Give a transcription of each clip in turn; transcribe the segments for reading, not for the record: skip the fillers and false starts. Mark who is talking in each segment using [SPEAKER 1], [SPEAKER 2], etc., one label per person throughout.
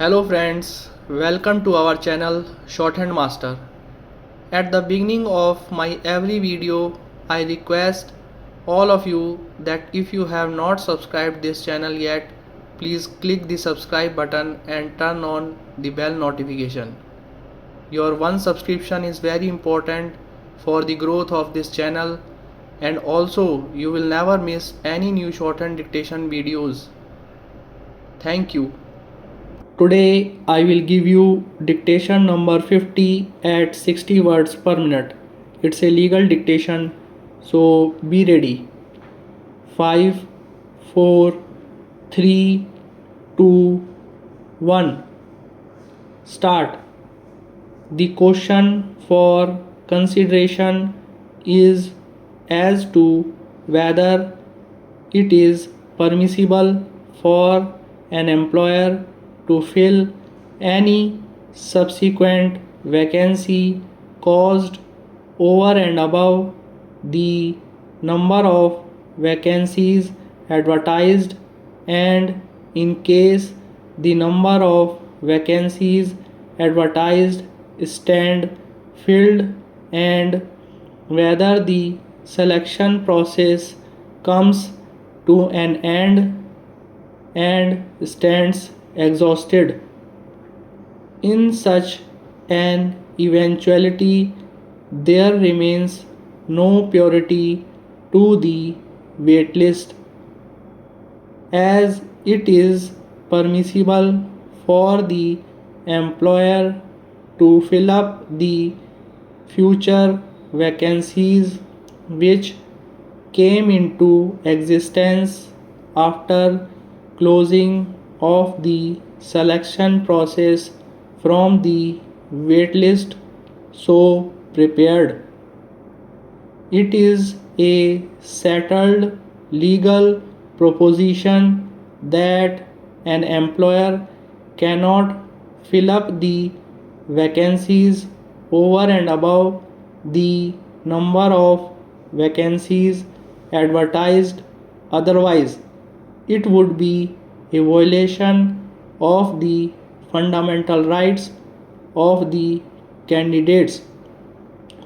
[SPEAKER 1] Hello friends, welcome to our channel Shorthand Master. At the beginning of my every video, I request all of you that if you have not subscribed this channel yet, please click the subscribe button and turn on the bell notification. Your one subscription is very important for the growth of this channel, and also you will never miss any new shorthand dictation videos. Thank you. Today I will give you dictation number 50 at 60 words per minute. It's a legal dictation, so be ready. 5, 4, 3, 2, 1. Start. The question for consideration is as to whether it is permissible for an employer to fill any subsequent vacancy caused over and above the number of vacancies advertised, and in case the number of vacancies advertised stand filled, and whether the selection process comes to an end and stands exhausted. In such an eventuality, there remains no purity to the waitlist, as it is permissible for the employer to fill up the future vacancies which came into existence after closing of the selection process from the waitlist so prepared. It is a settled legal proposition that an employer cannot fill up the vacancies over and above the number of vacancies advertised, otherwise it would be a violation of the fundamental rights of the candidates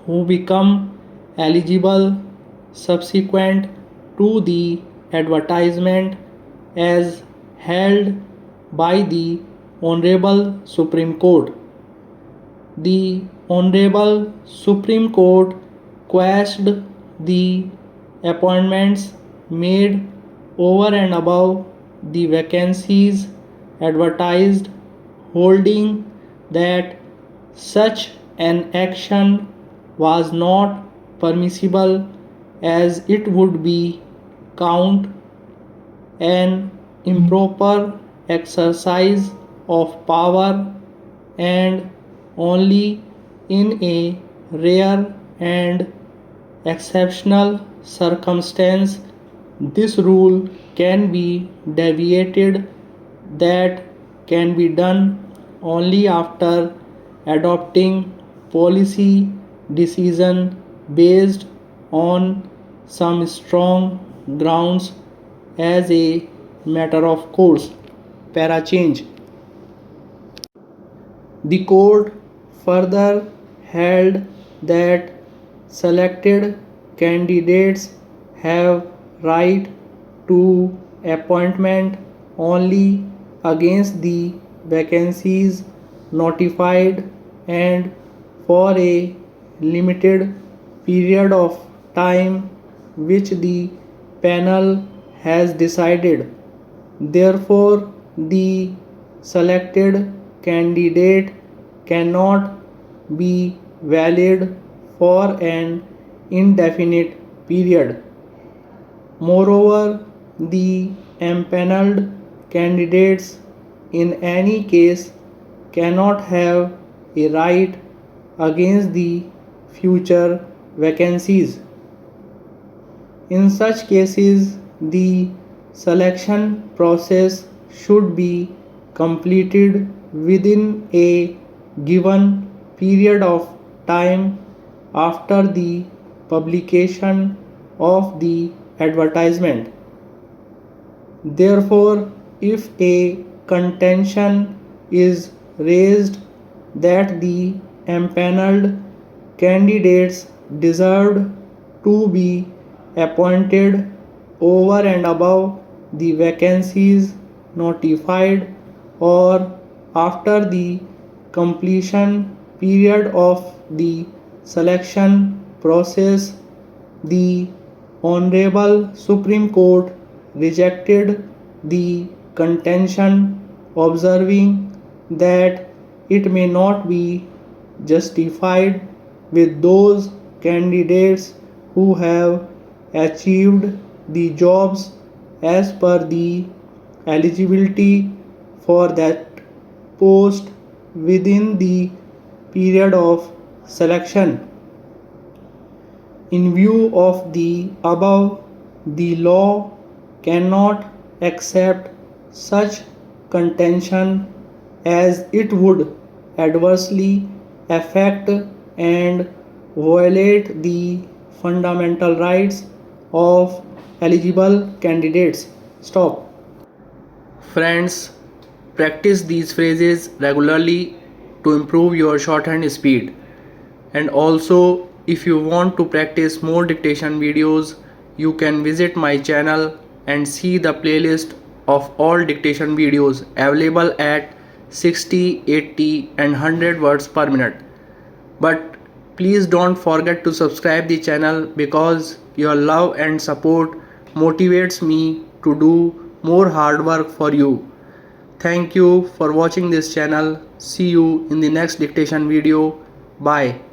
[SPEAKER 1] who become eligible subsequent to the advertisement, as held by the Honorable Supreme Court. The Honorable Supreme Court quashed the appointments made over and above the vacancies advertised, holding that such an action was not permissible, as it would be count an improper exercise of power, and only in a rare and exceptional circumstance this rule can be deviated. That can be done only after adopting policy decision based on some strong grounds as a matter of course. Para change. The court further held that selected candidates have right to appointment only against the vacancies notified, and for a limited period of time which the panel has decided. Therefore, the selected candidate cannot be valid for an indefinite period. Moreover, the empaneled candidates in any case cannot have a right against the future vacancies. In such cases, the selection process should be completed within a given period of time after the publication of the advertisement. Therefore, if a contention is raised that the empaneled candidates deserved to be appointed over and above the vacancies notified or after the completion period of the selection process, the Honorable Supreme Court rejected the contention, observing that it may not be justified with those candidates who have achieved the jobs as per the eligibility for that post within the period of selection. In view of the above, the law cannot accept such contention as it would adversely affect and violate the fundamental rights of eligible candidates. Stop. Friends, practice these phrases regularly to improve your shorthand speed. And also, if you want to practice more dictation videos, you can visit my channel and see the playlist of all dictation videos available at 60, 80 and 100 words per minute. But please don't forget to subscribe the channel because your love and support motivates me to do more hard work for you. Thank you for watching this channel. See you in the next dictation video. Bye.